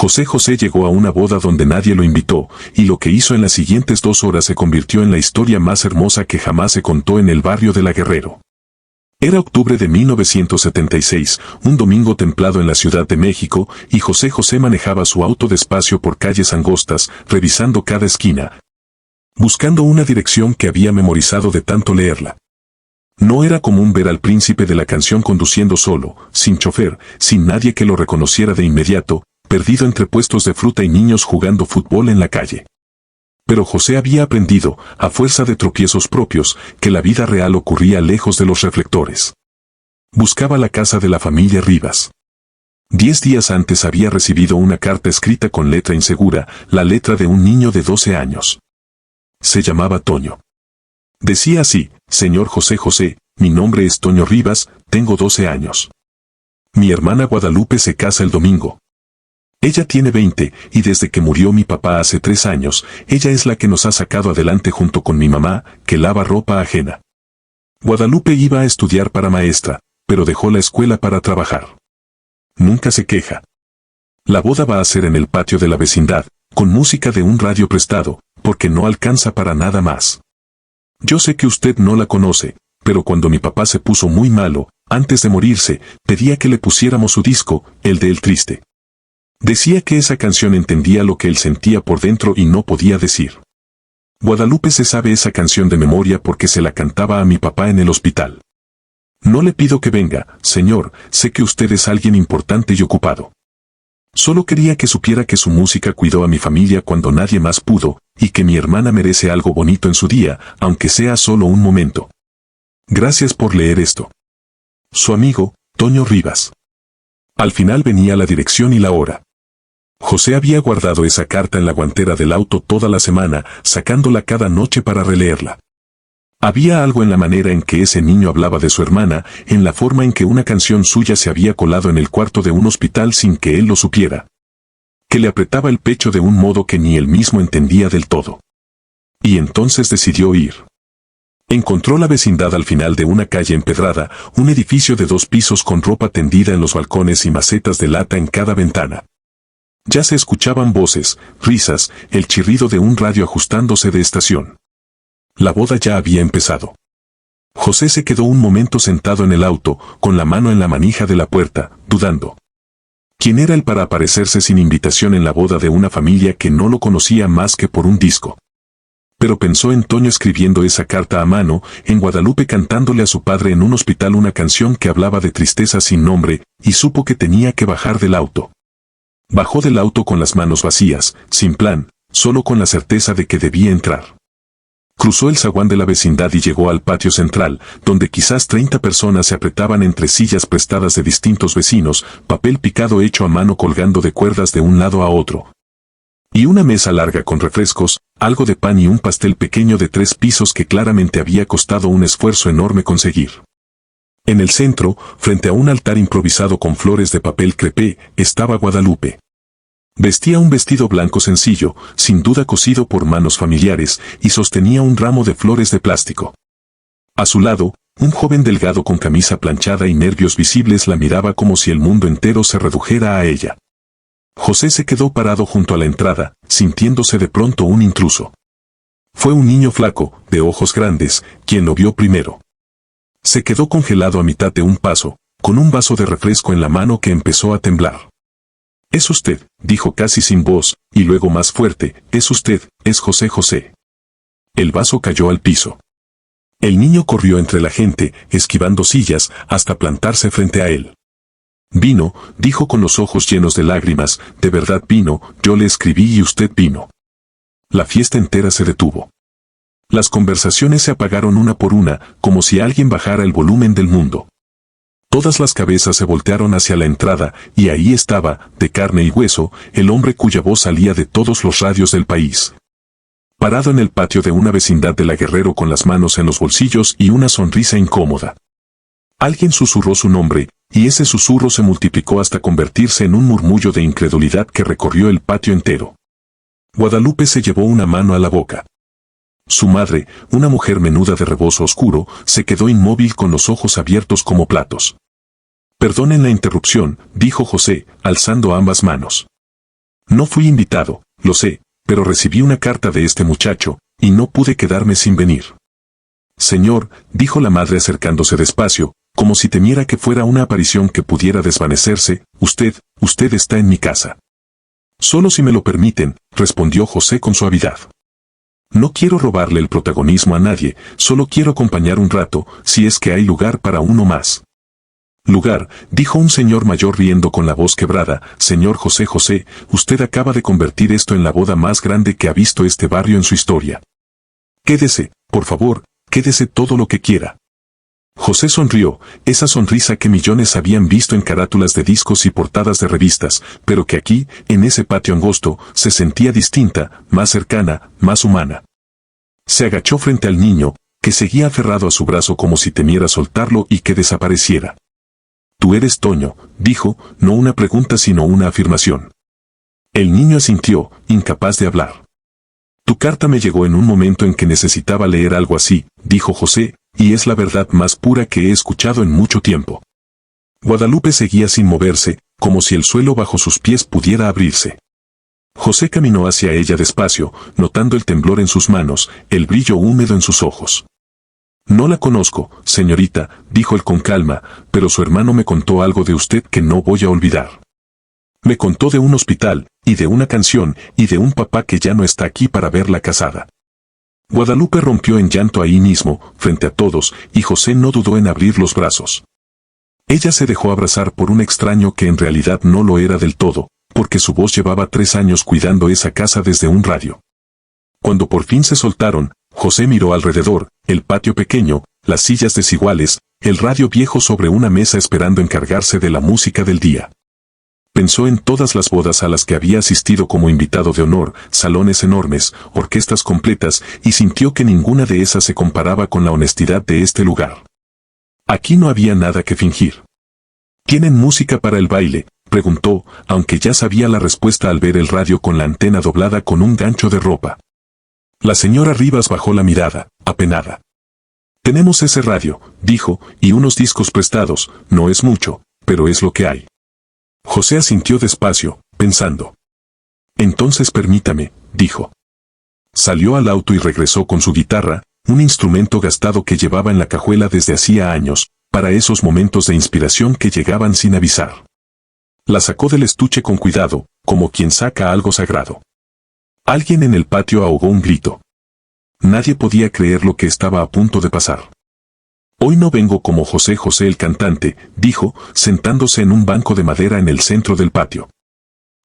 José llegó a una boda donde nadie lo invitó, y lo que hizo en las siguientes 2 horas se convirtió en la historia más hermosa que jamás se contó en el barrio de La Guerrero. Era octubre de 1976, un domingo templado en la Ciudad de México, y José manejaba su auto despacio por calles angostas, revisando cada esquina, buscando una dirección que había memorizado de tanto leerla. No era común ver al príncipe de la canción conduciendo solo, sin chofer, sin nadie que lo reconociera de inmediato, perdido entre puestos de fruta y niños jugando fútbol en la calle. Pero José había aprendido, a fuerza de tropiezos propios, que la vida real ocurría lejos de los reflectores. Buscaba la casa de la familia Rivas. 10 días antes había recibido una carta escrita con letra insegura, la letra de un niño de 12 años. Se llamaba Toño. Decía así: Señor José, mi nombre es Toño Rivas, tengo 12 años. Mi hermana Guadalupe se casa el domingo. Ella tiene 20, y desde que murió mi papá hace 3 años, ella es la que nos ha sacado adelante junto con mi mamá, que lava ropa ajena. Guadalupe iba a estudiar para maestra, pero dejó la escuela para trabajar. Nunca se queja. La boda va a ser en el patio de la vecindad, con música de un radio prestado, porque no alcanza para nada más. Yo sé que usted no la conoce, pero cuando mi papá se puso muy malo, antes de morirse, pedía que le pusiéramos su disco, el de El Triste. Decía que esa canción entendía lo que él sentía por dentro y no podía decir. Guadalupe se sabe esa canción de memoria porque se la cantaba a mi papá en el hospital. No le pido que venga, señor, sé que usted es alguien importante y ocupado. Solo quería que supiera que su música cuidó a mi familia cuando nadie más pudo, y que mi hermana merece algo bonito en su día, aunque sea solo un momento. Gracias por leer esto. Su amigo, Toño Rivas. Al final venía la dirección y la hora. José había guardado esa carta en la guantera del auto toda la semana, sacándola cada noche para releerla. Había algo en la manera en que ese niño hablaba de su hermana, en la forma en que una canción suya se había colado en el cuarto de un hospital sin que él lo supiera. Que le apretaba el pecho de un modo que ni él mismo entendía del todo. Y entonces decidió ir. Encontró la vecindad al final de una calle empedrada, un edificio de 2 pisos con ropa tendida en los balcones y macetas de lata en cada ventana. Ya se escuchaban voces, risas, el chirrido de un radio ajustándose de estación. La boda ya había empezado. José se quedó un momento sentado en el auto, con la mano en la manija de la puerta, dudando. ¿Quién era él para aparecerse sin invitación en la boda de una familia que no lo conocía más que por un disco? Pero pensó en Toño escribiendo esa carta a mano, en Guadalupe cantándole a su padre en un hospital una canción que hablaba de tristeza sin nombre, y supo que tenía que bajar del auto. Bajó del auto con las manos vacías, sin plan, solo con la certeza de que debía entrar. Cruzó el zaguán de la vecindad y llegó al patio central, donde quizás 30 personas se apretaban entre sillas prestadas de distintos vecinos, papel picado hecho a mano colgando de cuerdas de un lado a otro. Y una mesa larga con refrescos, algo de pan y un pastel pequeño de 3 pisos que claramente había costado un esfuerzo enorme conseguir. En el centro, frente a un altar improvisado con flores de papel crepé, estaba Guadalupe. Vestía un vestido blanco sencillo, sin duda cosido por manos familiares, y sostenía un ramo de flores de plástico. A su lado, un joven delgado con camisa planchada y nervios visibles la miraba como si el mundo entero se redujera a ella. José se quedó parado junto a la entrada, sintiéndose de pronto un intruso. Fue un niño flaco, de ojos grandes, quien lo vio primero. Se quedó congelado a mitad de un paso, con un vaso de refresco en la mano que empezó a temblar. «Es usted», dijo casi sin voz, y luego más fuerte, «es usted, es José». El vaso cayó al piso. El niño corrió entre la gente, esquivando sillas, hasta plantarse frente a él. «Vino», dijo con los ojos llenos de lágrimas, «de verdad vino, yo le escribí y usted vino». La fiesta entera se detuvo. Las conversaciones se apagaron una por una, como si alguien bajara el volumen del mundo. Todas las cabezas se voltearon hacia la entrada, y ahí estaba, de carne y hueso, el hombre cuya voz salía de todos los radios del país. Parado en el patio de una vecindad de La Guerrero con las manos en los bolsillos y una sonrisa incómoda. Alguien susurró su nombre, y ese susurro se multiplicó hasta convertirse en un murmullo de incredulidad que recorrió el patio entero. Guadalupe se llevó una mano a la boca. Su madre, una mujer menuda de rebozo oscuro, se quedó inmóvil con los ojos abiertos como platos. «Perdonen la interrupción», dijo José, alzando ambas manos. No fui invitado, lo sé, pero recibí una carta de este muchacho, y no pude quedarme sin venir. Señor, dijo la madre acercándose despacio, como si temiera que fuera una aparición que pudiera desvanecerse, usted está en mi casa. Solo si me lo permiten, respondió José con suavidad. No quiero robarle el protagonismo a nadie, solo quiero acompañar un rato, si es que hay lugar para uno más. Lugar, dijo un señor mayor riendo con la voz quebrada, señor José, usted acaba de convertir esto en la boda más grande que ha visto este barrio en su historia. Quédese, por favor, quédese todo lo que quiera. José sonrió, esa sonrisa que millones habían visto en carátulas de discos y portadas de revistas, pero que aquí, en ese patio angosto, se sentía distinta, más cercana, más humana. Se agachó frente al niño, que seguía aferrado a su brazo como si temiera soltarlo y que desapareciera. Tú eres Toño, dijo, no una pregunta sino una afirmación. El niño asintió, incapaz de hablar. Tu carta me llegó en un momento en que necesitaba leer algo así, dijo José, y es la verdad más pura que he escuchado en mucho tiempo. Guadalupe seguía sin moverse, como si el suelo bajo sus pies pudiera abrirse. José caminó hacia ella despacio, notando el temblor en sus manos, el brillo húmedo en sus ojos. No la conozco, señorita, dijo él con calma, pero su hermano me contó algo de usted que no voy a olvidar. Me contó de un hospital, y de una canción, y de un papá que ya no está aquí para verla casada. Guadalupe rompió en llanto ahí mismo, frente a todos, y José no dudó en abrir los brazos. Ella se dejó abrazar por un extraño que en realidad no lo era del todo, porque su voz llevaba 3 años cuidando esa casa desde un radio. Cuando por fin se soltaron, José miró alrededor, el patio pequeño, las sillas desiguales, el radio viejo sobre una mesa esperando encargarse de la música del día. Pensó en todas las bodas a las que había asistido como invitado de honor, salones enormes, orquestas completas, y sintió que ninguna de esas se comparaba con la honestidad de este lugar. Aquí no había nada que fingir. ¿Tienen música para el baile?, preguntó, aunque ya sabía la respuesta al ver el radio con la antena doblada con un gancho de ropa. La señora Rivas bajó la mirada, apenada. Tenemos ese radio, dijo, y unos discos prestados, no es mucho, pero es lo que hay. José asintió despacio, pensando. Entonces permítame, dijo. Salió al auto y regresó con su guitarra, un instrumento gastado que llevaba en la cajuela desde hacía años, para esos momentos de inspiración que llegaban sin avisar. La sacó del estuche con cuidado, como quien saca algo sagrado. Alguien en el patio ahogó un grito. Nadie podía creer lo que estaba a punto de pasar. Hoy no vengo como José el cantante, dijo, sentándose en un banco de madera en el centro del patio.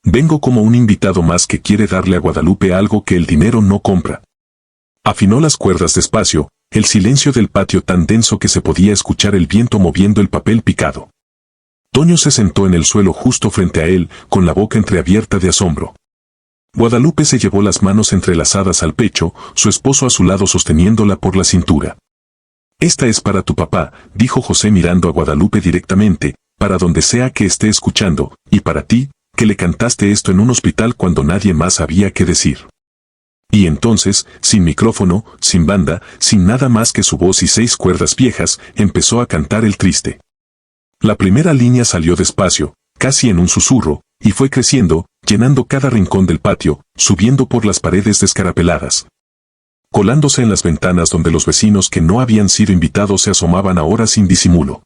Vengo como un invitado más que quiere darle a Guadalupe algo que el dinero no compra. Afinó las cuerdas despacio, el silencio del patio tan denso que se podía escuchar el viento moviendo el papel picado. Toño se sentó en el suelo justo frente a él, con la boca entreabierta de asombro. Guadalupe se llevó las manos entrelazadas al pecho, su esposo a su lado sosteniéndola por la cintura. Esta es para tu papá, dijo José mirando a Guadalupe directamente, para donde sea que esté escuchando, y para ti, que le cantaste esto en un hospital cuando nadie más sabía qué decir. Y entonces, sin micrófono, sin banda, sin nada más que su voz y 6 cuerdas viejas, empezó a cantar el triste. La primera línea salió despacio, casi en un susurro, y fue creciendo, llenando cada rincón del patio, subiendo por las paredes descarapeladas. Colándose en las ventanas donde los vecinos que no habían sido invitados se asomaban ahora sin disimulo.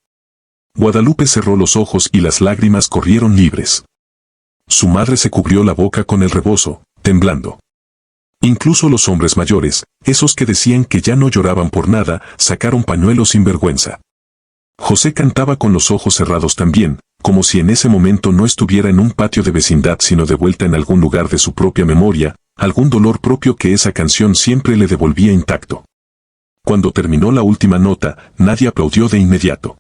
Guadalupe cerró los ojos y las lágrimas corrieron libres. Su madre se cubrió la boca con el rebozo, temblando. Incluso los hombres mayores, esos que decían que ya no lloraban por nada, sacaron pañuelos sin vergüenza. José cantaba con los ojos cerrados también, como si en ese momento no estuviera en un patio de vecindad sino de vuelta en algún lugar de su propia memoria, algún dolor propio que esa canción siempre le devolvía intacto. Cuando terminó la última nota, nadie aplaudió de inmediato.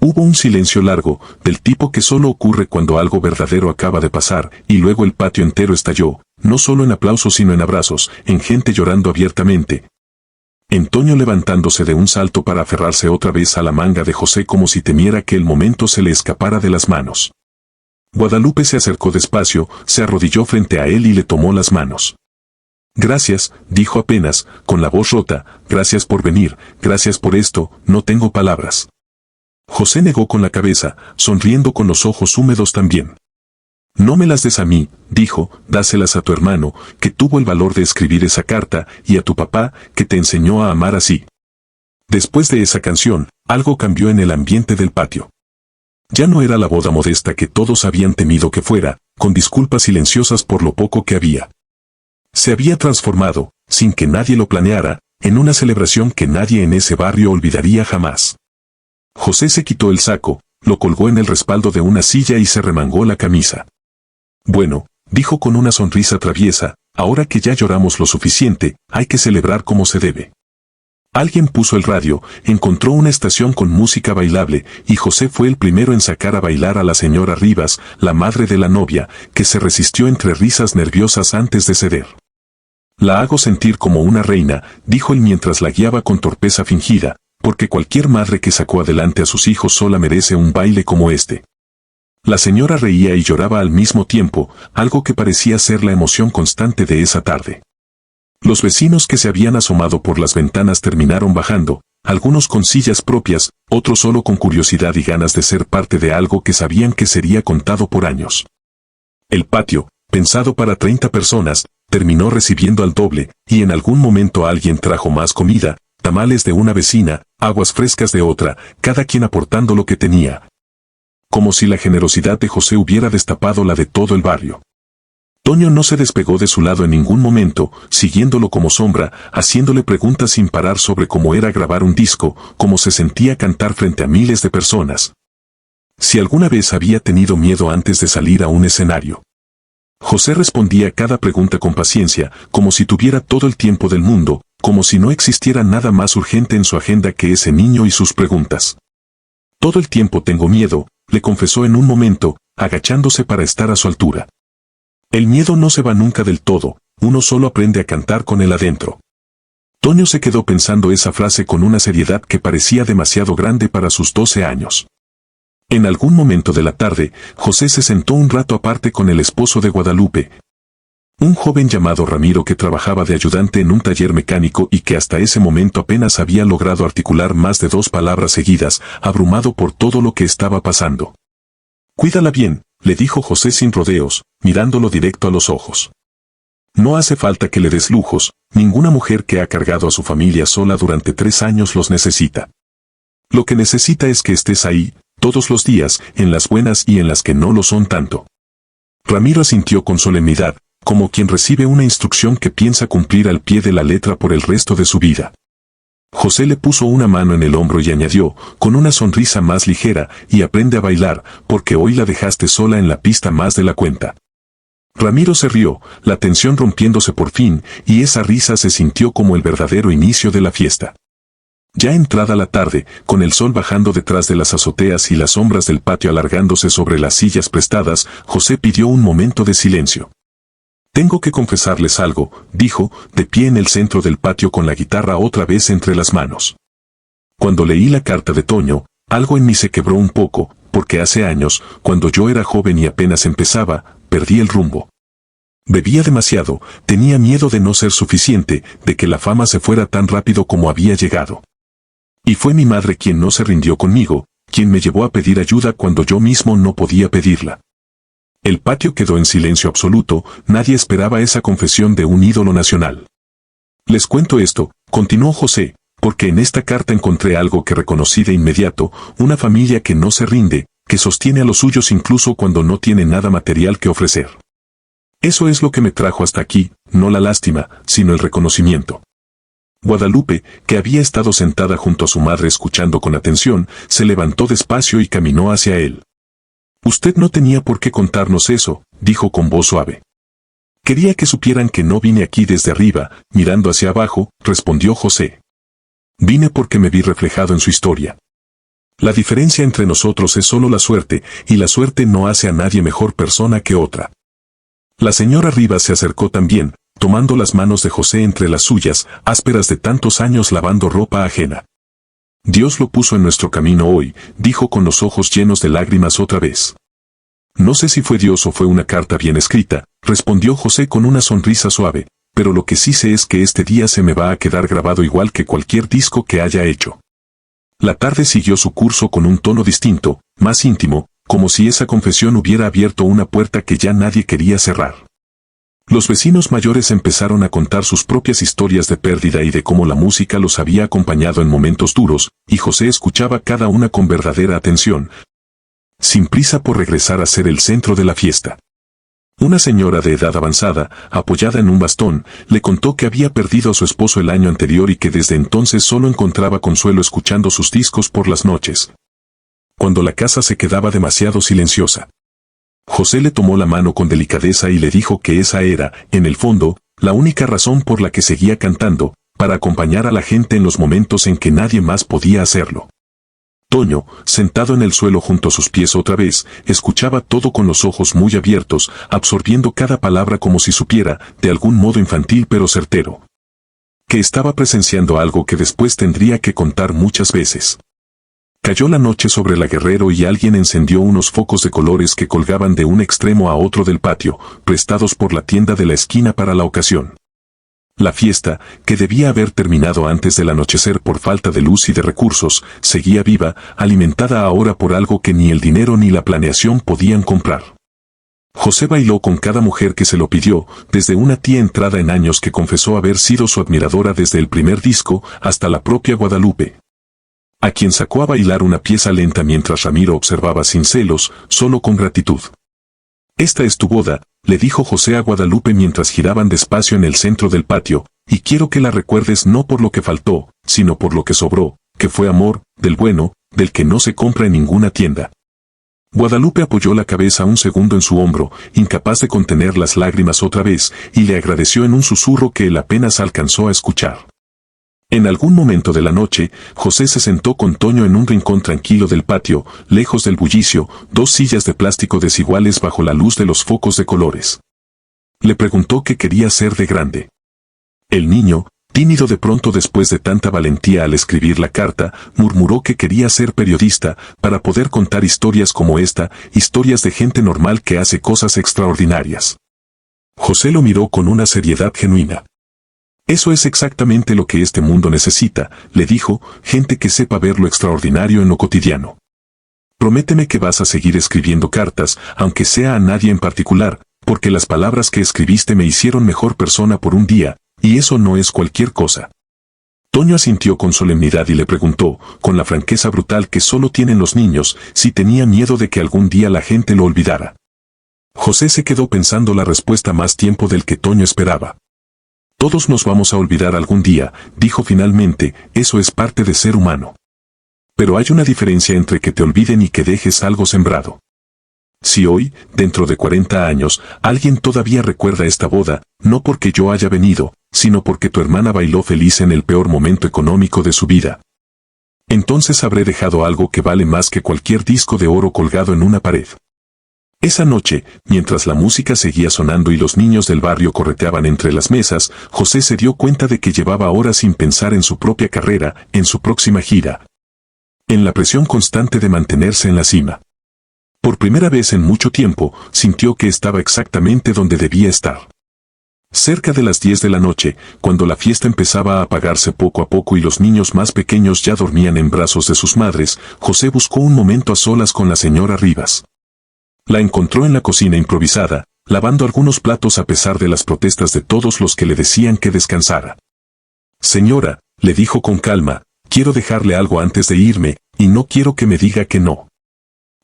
Hubo un silencio largo, del tipo que solo ocurre cuando algo verdadero acaba de pasar, y luego el patio entero estalló, no solo en aplausos sino en abrazos, en gente llorando abiertamente. En Toño levantándose de un salto para aferrarse otra vez a la manga de José como si temiera que el momento se le escapara de las manos. Guadalupe se acercó despacio, se arrodilló frente a él y le tomó las manos. Gracias, dijo apenas, con la voz rota, gracias por venir, gracias por esto, no tengo palabras. José negó con la cabeza, sonriendo con los ojos húmedos también. No me las des a mí, dijo, dáselas a tu hermano, que tuvo el valor de escribir esa carta, y a tu papá, que te enseñó a amar así. Después de esa canción, algo cambió en el ambiente del patio. Ya no era la boda modesta que todos habían temido que fuera, con disculpas silenciosas por lo poco que había. Se había transformado, sin que nadie lo planeara, en una celebración que nadie en ese barrio olvidaría jamás. José se quitó el saco, lo colgó en el respaldo de una silla y se remangó la camisa. Bueno, dijo con una sonrisa traviesa, ahora que ya lloramos lo suficiente, hay que celebrar como se debe. Alguien puso el radio, encontró una estación con música bailable, y José fue el primero en sacar a bailar a la señora Rivas, la madre de la novia, que se resistió entre risas nerviosas antes de ceder. La hago sentir como una reina, dijo él mientras la guiaba con torpeza fingida, porque cualquier madre que sacó adelante a sus hijos sola merece un baile como este. La señora reía y lloraba al mismo tiempo, algo que parecía ser la emoción constante de esa tarde. Los vecinos que se habían asomado por las ventanas terminaron bajando, algunos con sillas propias, otros solo con curiosidad y ganas de ser parte de algo que sabían que sería contado por años. El patio, pensado para 30 personas, terminó recibiendo al doble, y en algún momento alguien trajo más comida, tamales de una vecina, aguas frescas de otra, cada quien aportando lo que tenía. Como si la generosidad de José hubiera destapado la de todo el barrio. Toño no se despegó de su lado en ningún momento, siguiéndolo como sombra, haciéndole preguntas sin parar sobre cómo era grabar un disco, cómo se sentía cantar frente a miles de personas. Si alguna vez había tenido miedo antes de salir a un escenario. José respondía a cada pregunta con paciencia, como si tuviera todo el tiempo del mundo, como si no existiera nada más urgente en su agenda que ese niño y sus preguntas. Todo el tiempo tengo miedo, le confesó en un momento, agachándose para estar a su altura. El miedo no se va nunca del todo, uno solo aprende a cantar con él adentro. Toño se quedó pensando esa frase con una seriedad que parecía demasiado grande para sus 12 años. En algún momento de la tarde, José se sentó un rato aparte con el esposo de Guadalupe, un joven llamado Ramiro que trabajaba de ayudante en un taller mecánico y que hasta ese momento apenas había logrado articular más de 2 palabras seguidas, abrumado por todo lo que estaba pasando. «Cuídala bien», le dijo José sin rodeos, mirándolo directo a los ojos. «No hace falta que le des lujos, ninguna mujer que ha cargado a su familia sola durante 3 años los necesita. Lo que necesita es que estés ahí, todos los días, en las buenas y en las que no lo son tanto». Ramiro asintió con solemnidad, como quien recibe una instrucción que piensa cumplir al pie de la letra por el resto de su vida. José le puso una mano en el hombro y añadió, con una sonrisa más ligera, y aprende a bailar, porque hoy la dejaste sola en la pista más de la cuenta. Ramiro se rió, la tensión rompiéndose por fin, y esa risa se sintió como el verdadero inicio de la fiesta. Ya entrada la tarde, con el sol bajando detrás de las azoteas y las sombras del patio alargándose sobre las sillas prestadas, José pidió un momento de silencio. «Tengo que confesarles algo», dijo, de pie en el centro del patio con la guitarra otra vez entre las manos. «Cuando leí la carta de Toño, algo en mí se quebró un poco, porque hace años, cuando yo era joven y apenas empezaba, perdí el rumbo. Bebía demasiado, tenía miedo de no ser suficiente, de que la fama se fuera tan rápido como había llegado. Y fue mi madre quien no se rindió conmigo, quien me llevó a pedir ayuda cuando yo mismo no podía pedirla». El patio quedó en silencio absoluto, nadie esperaba esa confesión de un ídolo nacional. «Les cuento esto», continuó José, «porque en esta carta encontré algo que reconocí de inmediato, una familia que no se rinde, que sostiene a los suyos incluso cuando no tiene nada material que ofrecer. Eso es lo que me trajo hasta aquí, no la lástima, sino el reconocimiento». Guadalupe, que había estado sentada junto a su madre escuchando con atención, se levantó despacio y caminó hacia él. «Usted no tenía por qué contarnos eso», dijo con voz suave. «Quería que supieran que no vine aquí desde arriba, mirando hacia abajo», respondió José. «Vine porque me vi reflejado en su historia. La diferencia entre nosotros es solo la suerte, y la suerte no hace a nadie mejor persona que otra». La señora Rivas se acercó también, tomando las manos de José entre las suyas, ásperas de tantos años lavando ropa ajena. «Dios lo puso en nuestro camino hoy», dijo con los ojos llenos de lágrimas otra vez. «No sé si fue Dios o fue una carta bien escrita», respondió José con una sonrisa suave, «pero lo que sí sé es que este día se me va a quedar grabado igual que cualquier disco que haya hecho». La tarde siguió su curso con un tono distinto, más íntimo, como si esa confesión hubiera abierto una puerta que ya nadie quería cerrar. Los vecinos mayores empezaron a contar sus propias historias de pérdida y de cómo la música los había acompañado en momentos duros, y José escuchaba cada una con verdadera atención, sin prisa por regresar a ser el centro de la fiesta. Una señora de edad avanzada, apoyada en un bastón, le contó que había perdido a su esposo el año anterior y que desde entonces solo encontraba consuelo escuchando sus discos por las noches, cuando la casa se quedaba demasiado silenciosa. José le tomó la mano con delicadeza y le dijo que esa era, en el fondo, la única razón por la que seguía cantando, para acompañar a la gente en los momentos en que nadie más podía hacerlo. Toño, sentado en el suelo junto a sus pies otra vez, escuchaba todo con los ojos muy abiertos, absorbiendo cada palabra como si supiera, de algún modo infantil pero certero, que estaba presenciando algo que después tendría que contar muchas veces. Cayó la noche sobre la Guerrero y alguien encendió unos focos de colores que colgaban de un extremo a otro del patio, prestados por la tienda de la esquina para la ocasión. La fiesta, que debía haber terminado antes del anochecer por falta de luz y de recursos, seguía viva, alimentada ahora por algo que ni el dinero ni la planeación podían comprar. José bailó con cada mujer que se lo pidió, desde una tía entrada en años que confesó haber sido su admiradora desde el primer disco, hasta la propia Guadalupe, a quien sacó a bailar una pieza lenta mientras Ramiro observaba sin celos, solo con gratitud. «Esta es tu boda», le dijo José a Guadalupe mientras giraban despacio en el centro del patio, «y quiero que la recuerdes no por lo que faltó, sino por lo que sobró, que fue amor, del bueno, del que no se compra en ninguna tienda». Guadalupe apoyó la cabeza un segundo en su hombro, incapaz de contener las lágrimas otra vez, y le agradeció en un susurro que él apenas alcanzó a escuchar. En algún momento de la noche, José se sentó con Toño en un rincón tranquilo del patio, lejos del bullicio, dos sillas de plástico desiguales bajo la luz de los focos de colores. Le preguntó qué quería ser de grande. El niño, tímido de pronto después de tanta valentía al escribir la carta, murmuró que quería ser periodista, para poder contar historias como esta, historias de gente normal que hace cosas extraordinarias. José lo miró con una seriedad genuina. «Eso es exactamente lo que este mundo necesita», le dijo, «gente que sepa ver lo extraordinario en lo cotidiano. Prométeme que vas a seguir escribiendo cartas, aunque sea a nadie en particular, porque las palabras que escribiste me hicieron mejor persona por un día, y eso no es cualquier cosa». Toño asintió con solemnidad y le preguntó, con la franqueza brutal que solo tienen los niños, si tenía miedo de que algún día la gente lo olvidara. José se quedó pensando la respuesta más tiempo del que Toño esperaba. «Todos nos vamos a olvidar algún día», dijo finalmente, «eso es parte de ser humano. Pero hay una diferencia entre que te olviden y que dejes algo sembrado. Si hoy, dentro de 40 años, alguien todavía recuerda esta boda, no porque yo haya venido, sino porque tu hermana bailó feliz en el peor momento económico de su vida, entonces habré dejado algo que vale más que cualquier disco de oro colgado en una pared». Esa noche, mientras la música seguía sonando y los niños del barrio correteaban entre las mesas, José se dio cuenta de que llevaba horas sin pensar en su propia carrera, en su próxima gira, en la presión constante de mantenerse en la cima. Por primera vez en mucho tiempo, sintió que estaba exactamente donde debía estar. Cerca de las 10 de la noche, cuando la fiesta empezaba a apagarse poco a poco y los niños más pequeños ya dormían en brazos de sus madres, José buscó un momento a solas con la señora Rivas. La encontró en la cocina improvisada, lavando algunos platos a pesar de las protestas de todos los que le decían que descansara. «Señora», le dijo con calma, «quiero dejarle algo antes de irme, y no quiero que me diga que no».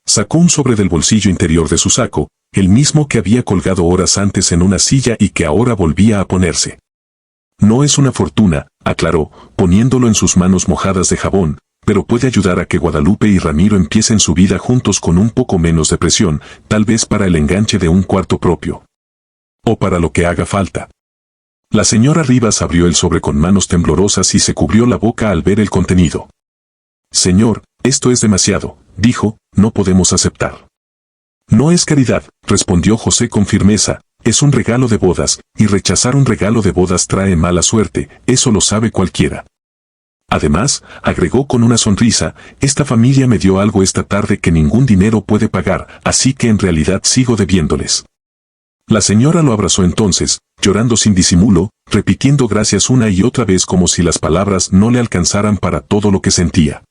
Sacó un sobre del bolsillo interior de su saco, el mismo que había colgado horas antes en una silla y que ahora volvía a ponerse. «No es una fortuna», aclaró, poniéndolo en sus manos mojadas de jabón, «pero puede ayudar a que Guadalupe y Ramiro empiecen su vida juntos con un poco menos de presión, tal vez para el enganche de un cuarto propio. O para lo que haga falta». La señora Rivas abrió el sobre con manos temblorosas y se cubrió la boca al ver el contenido. «Señor, esto es demasiado», dijo, «no podemos aceptar». «No es caridad», respondió José con firmeza, «es un regalo de bodas, y rechazar un regalo de bodas trae mala suerte, eso lo sabe cualquiera». Además, agregó con una sonrisa, «esta familia me dio algo esta tarde que ningún dinero puede pagar, así que en realidad sigo debiéndoles». La señora lo abrazó entonces, llorando sin disimulo, repitiendo gracias una y otra vez como si las palabras no le alcanzaran para todo lo que sentía.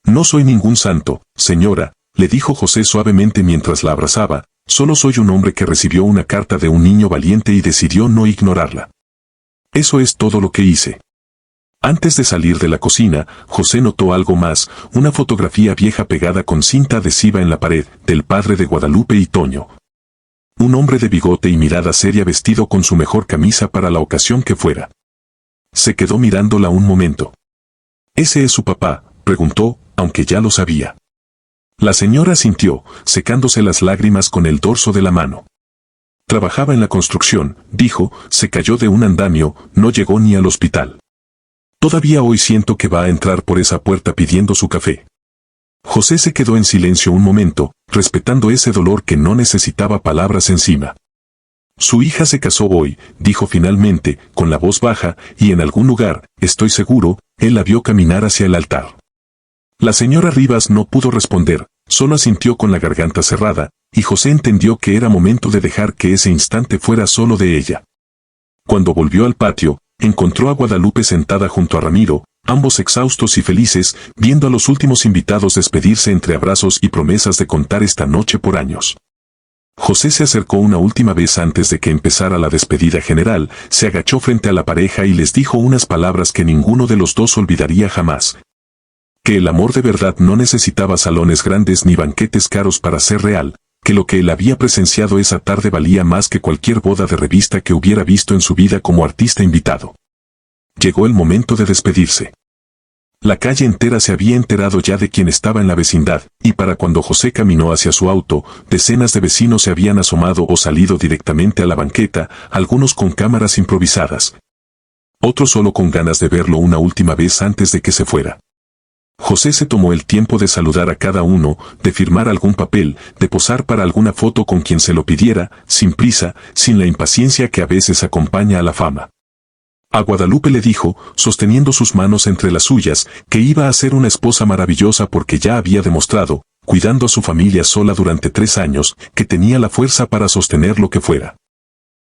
«No soy ningún santo, señora», le dijo José suavemente mientras la abrazaba, solo soy un hombre que recibió una carta de un niño valiente y decidió no ignorarla. Eso es todo lo que hice. Antes de salir de la cocina, José notó algo más, una fotografía vieja pegada con cinta adhesiva en la pared, del padre de Guadalupe y Toño. Un hombre de bigote y mirada seria vestido con su mejor camisa para la ocasión que fuera. Se quedó mirándola un momento. ¿Ese es su papá?, preguntó, aunque ya lo sabía. La señora asintió, secándose las lágrimas con el dorso de la mano. Trabajaba en la construcción, dijo, se cayó de un andamio, no llegó ni al hospital. Todavía hoy siento que va a entrar por esa puerta pidiendo su café. José se quedó en silencio un momento, respetando ese dolor que no necesitaba palabras encima. Su hija se casó hoy, dijo finalmente, con la voz baja, y en algún lugar, estoy seguro, él la vio caminar hacia el altar. La señora Rivas no pudo responder, solo asintió con la garganta cerrada, y José entendió que era momento de dejar que ese instante fuera solo de ella. Cuando volvió al patio, encontró a Guadalupe sentada junto a Ramiro, ambos exhaustos y felices, viendo a los últimos invitados despedirse entre abrazos y promesas de contar esta noche por años. José se acercó una última vez antes de que empezara la despedida general, se agachó frente a la pareja y les dijo unas palabras que ninguno de los dos olvidaría jamás. Que el amor de verdad no necesitaba salones grandes ni banquetes caros para ser real, que lo que él había presenciado esa tarde valía más que cualquier boda de revista que hubiera visto en su vida como artista invitado. Llegó el momento de despedirse. La calle entera se había enterado ya de quién estaba en la vecindad, y para cuando José caminó hacia su auto, decenas de vecinos se habían asomado o salido directamente a la banqueta, algunos con cámaras improvisadas. Otros solo con ganas de verlo una última vez antes de que se fuera. José se tomó el tiempo de saludar a cada uno, de firmar algún papel, de posar para alguna foto con quien se lo pidiera, sin prisa, sin la impaciencia que a veces acompaña a la fama. A Guadalupe le dijo, sosteniendo sus manos entre las suyas, que iba a ser una esposa maravillosa porque ya había demostrado, cuidando a su familia sola durante 3 años, que tenía la fuerza para sostener lo que fuera.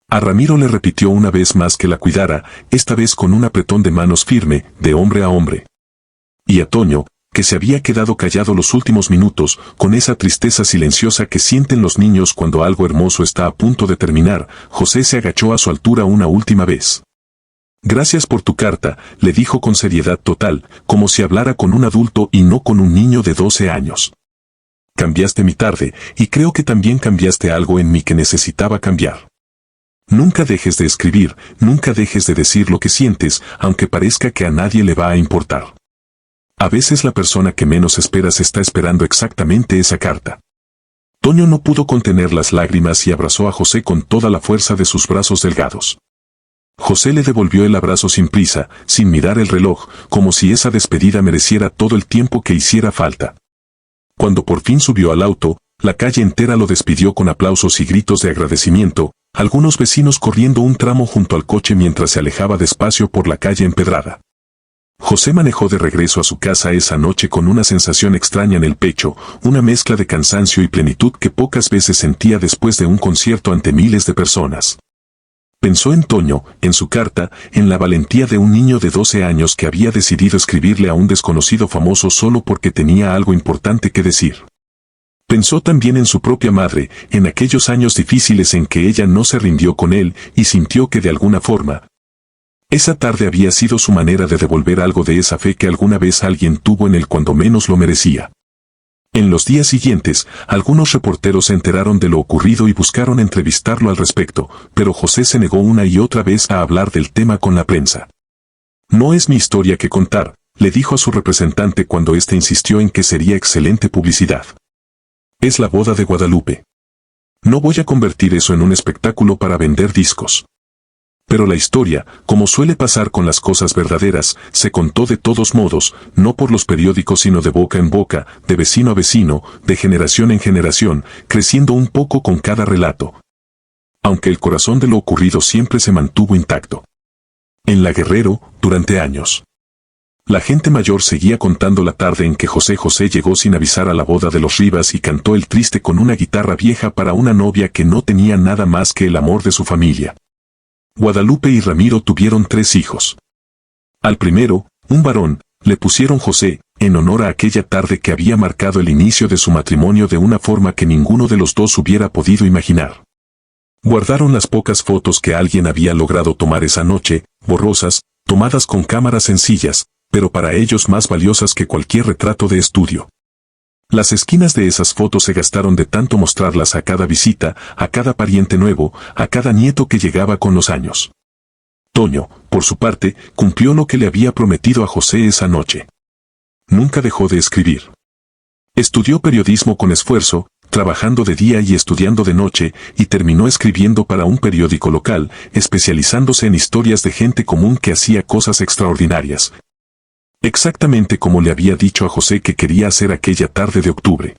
A Ramiro le repitió una vez más que la cuidara, esta vez con un apretón de manos firme, de hombre a hombre. Y a Toño, que se había quedado callado los últimos minutos, con esa tristeza silenciosa que sienten los niños cuando algo hermoso está a punto de terminar, José se agachó a su altura una última vez. Gracias por tu carta, le dijo con seriedad total, como si hablara con un adulto y no con un niño de 12 años. Cambiaste mi tarde, y creo que también cambiaste algo en mí que necesitaba cambiar. Nunca dejes de escribir, nunca dejes de decir lo que sientes, aunque parezca que a nadie le va a importar. A veces la persona que menos esperas está esperando exactamente esa carta. Toño no pudo contener las lágrimas y abrazó a José con toda la fuerza de sus brazos delgados. José le devolvió el abrazo sin prisa, sin mirar el reloj, como si esa despedida mereciera todo el tiempo que hiciera falta. Cuando por fin subió al auto, la calle entera lo despidió con aplausos y gritos de agradecimiento, algunos vecinos corriendo un tramo junto al coche mientras se alejaba despacio por la calle empedrada. José manejó de regreso a su casa esa noche con una sensación extraña en el pecho, una mezcla de cansancio y plenitud que pocas veces sentía después de un concierto ante miles de personas. Pensó en Toño, en su carta, en la valentía de un niño de 12 años que había decidido escribirle a un desconocido famoso solo porque tenía algo importante que decir. Pensó también en su propia madre, en aquellos años difíciles en que ella no se rindió con él y sintió que de alguna forma, esa tarde había sido su manera de devolver algo de esa fe que alguna vez alguien tuvo en él cuando menos lo merecía. En los días siguientes, algunos reporteros se enteraron de lo ocurrido y buscaron entrevistarlo al respecto, pero José se negó una y otra vez a hablar del tema con la prensa. No es mi historia que contar, le dijo a su representante cuando éste insistió en que sería excelente publicidad. Es la boda de Guadalupe. No voy a convertir eso en un espectáculo para vender discos. Pero la historia, como suele pasar con las cosas verdaderas, se contó de todos modos, no por los periódicos sino de boca en boca, de vecino a vecino, de generación en generación, creciendo un poco con cada relato. Aunque el corazón de lo ocurrido siempre se mantuvo intacto. En La Guerrero, durante años. La gente mayor seguía contando la tarde en que José llegó sin avisar a la boda de los Rivas y cantó el triste con una guitarra vieja para una novia que no tenía nada más que el amor de su familia. Guadalupe y Ramiro tuvieron 3 hijos. Al primero, un varón, le pusieron José, en honor a aquella tarde que había marcado el inicio de su matrimonio de una forma que ninguno de los dos hubiera podido imaginar. Guardaron las pocas fotos que alguien había logrado tomar esa noche, borrosas, tomadas con cámaras sencillas, pero para ellos más valiosas que cualquier retrato de estudio. Las esquinas de esas fotos se gastaron de tanto mostrarlas a cada visita, a cada pariente nuevo, a cada nieto que llegaba con los años. Toño, por su parte, cumplió lo que le había prometido a José esa noche. Nunca dejó de escribir. Estudió periodismo con esfuerzo, trabajando de día y estudiando de noche, y terminó escribiendo para un periódico local, especializándose en historias de gente común que hacía cosas extraordinarias. Exactamente como le había dicho a José que quería hacer aquella tarde de octubre.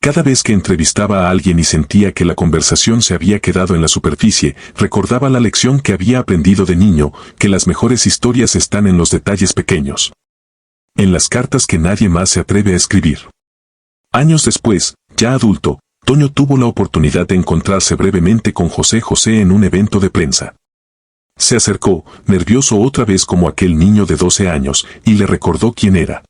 Cada vez que entrevistaba a alguien y sentía que la conversación se había quedado en la superficie, recordaba la lección que había aprendido de niño, que las mejores historias están en los detalles pequeños. En las cartas que nadie más se atreve a escribir. Años después, ya adulto, Toño tuvo la oportunidad de encontrarse brevemente con José en un evento de prensa. Se acercó, nervioso otra vez como aquel niño de 12 años, y le recordó quién era.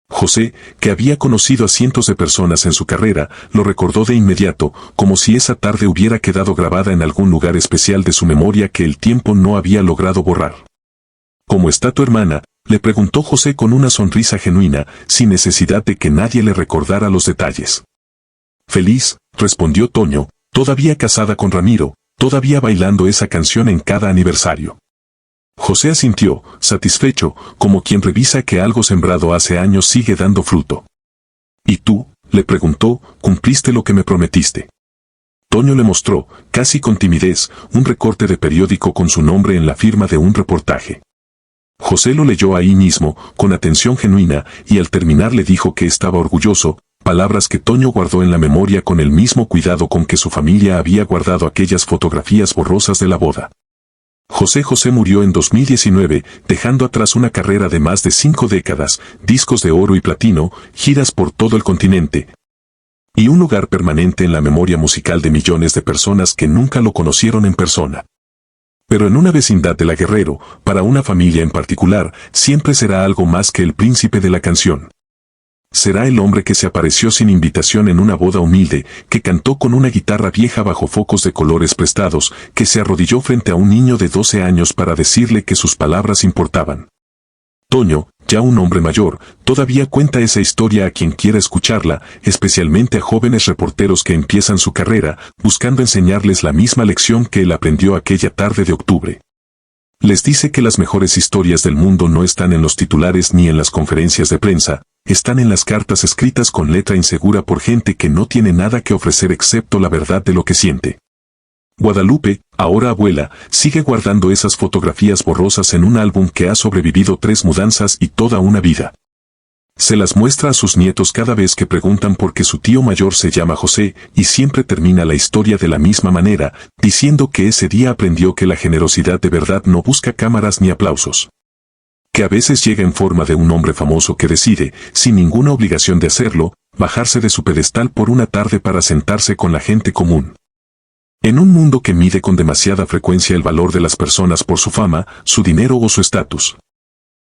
José, que había conocido a cientos de personas en su carrera, lo recordó de inmediato, como si esa tarde hubiera quedado grabada en algún lugar especial de su memoria que el tiempo no había logrado borrar. ¿Cómo está tu hermana?, le preguntó José con una sonrisa genuina, sin necesidad de que nadie le recordara los detalles. Feliz, respondió Toño, todavía casada con Ramiro, todavía bailando esa canción en cada aniversario. José asintió, satisfecho, como quien revisa que algo sembrado hace años sigue dando fruto. ¿Y tú?, le preguntó, ¿cumpliste lo que me prometiste? Toño le mostró, casi con timidez, un recorte de periódico con su nombre en la firma de un reportaje. José lo leyó ahí mismo, con atención genuina, y al terminar le dijo que estaba orgulloso, palabras que Toño guardó en la memoria con el mismo cuidado con que su familia había guardado aquellas fotografías borrosas de la boda. José murió en 2019, dejando atrás una carrera de más de 5 décadas, discos de oro y platino, giras por todo el continente, y un lugar permanente en la memoria musical de millones de personas que nunca lo conocieron en persona. Pero en una vecindad de La Guerrero, para una familia en particular, siempre será algo más que el príncipe de la canción. Será el hombre que se apareció sin invitación en una boda humilde, que cantó con una guitarra vieja bajo focos de colores prestados, que se arrodilló frente a un niño de 12 años para decirle que sus palabras importaban. Toño, ya un hombre mayor, todavía cuenta esa historia a quien quiera escucharla, especialmente a jóvenes reporteros que empiezan su carrera, buscando enseñarles la misma lección que él aprendió aquella tarde de octubre. Les dice que las mejores historias del mundo no están en los titulares ni en las conferencias de prensa, están en las cartas escritas con letra insegura por gente que no tiene nada que ofrecer excepto la verdad de lo que siente. Guadalupe, ahora abuela, sigue guardando esas fotografías borrosas en un álbum que ha sobrevivido 3 mudanzas y toda una vida. Se las muestra a sus nietos cada vez que preguntan por qué su tío mayor se llama José, y siempre termina la historia de la misma manera, diciendo que ese día aprendió que la generosidad de verdad no busca cámaras ni aplausos. Que a veces llega en forma de un hombre famoso que decide, sin ninguna obligación de hacerlo, bajarse de su pedestal por una tarde para sentarse con la gente común. En un mundo que mide con demasiada frecuencia el valor de las personas por su fama, su dinero o su estatus.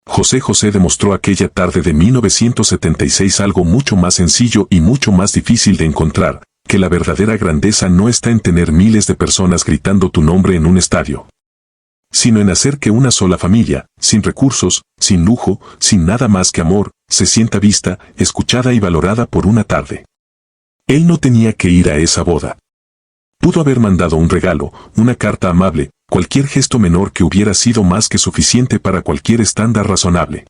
José demostró aquella tarde de 1976 algo mucho más sencillo y mucho más difícil de encontrar, que la verdadera grandeza no está en tener miles de personas gritando tu nombre en un estadio, sino en hacer que una sola familia, sin recursos, sin lujo, sin nada más que amor, se sienta vista, escuchada y valorada por una tarde. Él no tenía que ir a esa boda. Pudo haber mandado un regalo, una carta amable, cualquier gesto menor que hubiera sido más que suficiente para cualquier estándar razonable.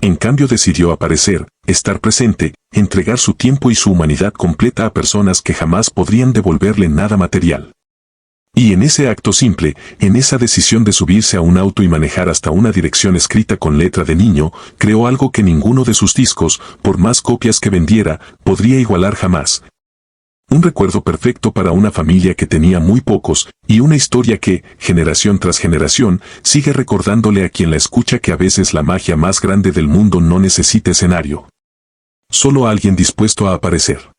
En cambio decidió aparecer, estar presente, entregar su tiempo y su humanidad completa a personas que jamás podrían devolverle nada material. Y en ese acto simple, en esa decisión de subirse a un auto y manejar hasta una dirección escrita con letra de niño, creó algo que ninguno de sus discos, por más copias que vendiera, podría igualar jamás. Un recuerdo perfecto para una familia que tenía muy pocos, y una historia que, generación tras generación, sigue recordándole a quien la escucha que a veces la magia más grande del mundo no necesita escenario. Solo alguien dispuesto a aparecer.